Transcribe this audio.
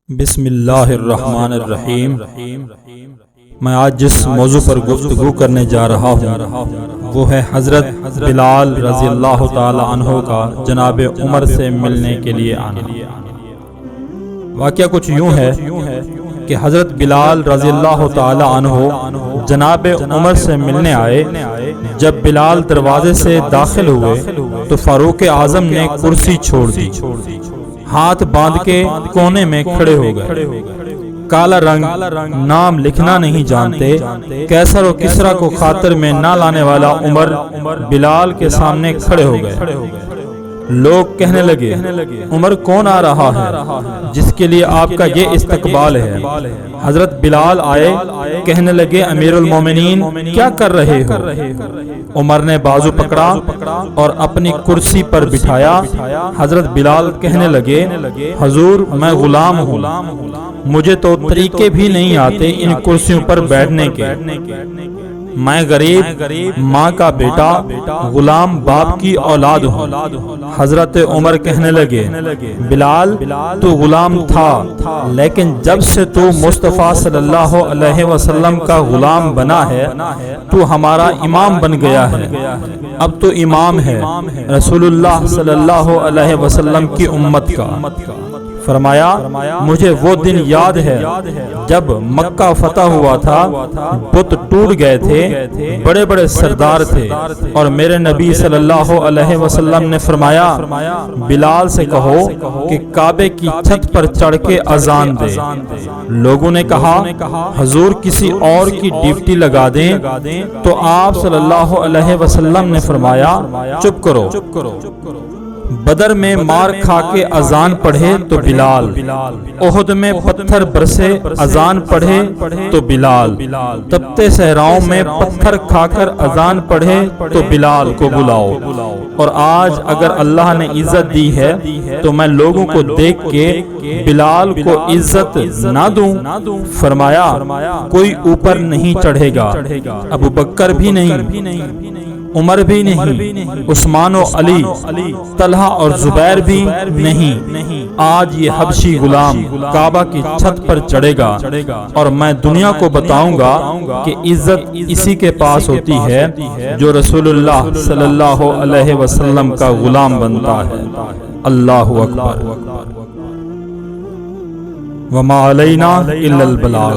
بسم اللہ الرحمن الرحیم۔ میں آج جس موضوع پر گفتگو کرنے جا رہا ہوں وہ ہے حضرت بلال رضی اللہ تعالی عنہ کا جناب عمر سے ملنے کے لیے آنا۔ واقعہ کچھ یوں ہے کہ حضرت بلال رضی اللہ تعالی عنہ جناب عمر سے ملنے آئے۔ جب بلال دروازے سے داخل ہوئے تو فاروق اعظم نے کرسی چھوڑ دی، ہاتھ باندھ کے کونے میں کھڑے ہو گئے۔ کالا رنگ، نام لکھنا نہیں جانتے، کیسر و کسرا کو خاطر میں نہ لانے والا عمر بلال کے سامنے کھڑے ہو گئے۔ لوگ کہنے لگے، عمر کون آ رہا ہے جس کے لیے آپ کا یہ استقبال ہے؟ حضرت بلال آئے، کہنے لگے، امیر المومنین کیا کر رہے ہو؟ عمر نے بازو پکڑا اور اپنی کرسی پر بٹھایا۔ حضرت بلال کہنے لگے، حضور میں غلام ہوں، مجھے تو طریقے بھی نہیں آتے ان کرسیوں پر بیٹھنے کے۔ میں غریب ماں کا بیٹا، غلام باپ کی اولاد ہوں۔ حضرت عمر کہنے لگے، بلال تو غلام تھا، لیکن جب سے تو مصطفیٰ صلی اللہ علیہ وسلم کا غلام بنا ہے تو ہمارا امام بن گیا ہے۔ اب تو امام ہے رسول اللہ صلی اللہ علیہ وسلم کی امت کا۔ فرمایا، مجھے وہ دن یاد ہے جب مکہ فتح ہوا تھا، بت ٹوٹ گئے تھے، بڑے بڑے سردار تھے، اور میرے نبی صلی اللہ علیہ وسلم نے فرمایا، بلال سے کہو کہ کعبے کی چھت پر چڑھ کے اذان دے۔ لوگوں نے کہا، حضور کسی اور کی ڈیوٹی لگا دیں، تو آپ صلی اللہ علیہ وسلم نے فرمایا، چپ کرو۔ بدر میں مار کھا کے اذان پڑھے تو بلال، احد میں پتھر برسے اذان پڑھے تو بلال، تپتے صحراؤں میں پتھر کھا کر اذان پڑھے تو بلال کو بلاؤ۔ اور آج اگر اللہ نے عزت دی ہے تو میں لوگوں کو دیکھ کے بلال کو عزت نہ دوں؟ فرمایا، کوئی اوپر نہیں چڑھے گا، ابو بکر بھی نہیں، عمر بھی نہیں، عثمان و علی، طلحہ اور زبیر بھی نہیں۔ آج یہ حبشی غلام کعبہ کی چھت پر چڑھے گا، اور میں دنیا کو بتاؤں گا کہ عزت اسی کے پاس ہوتی ہے جو رسول اللہ صلی اللہ علیہ وسلم کا غلام بنتا ہے۔ اللہ اکبر۔ وما علینا الا البلاغ۔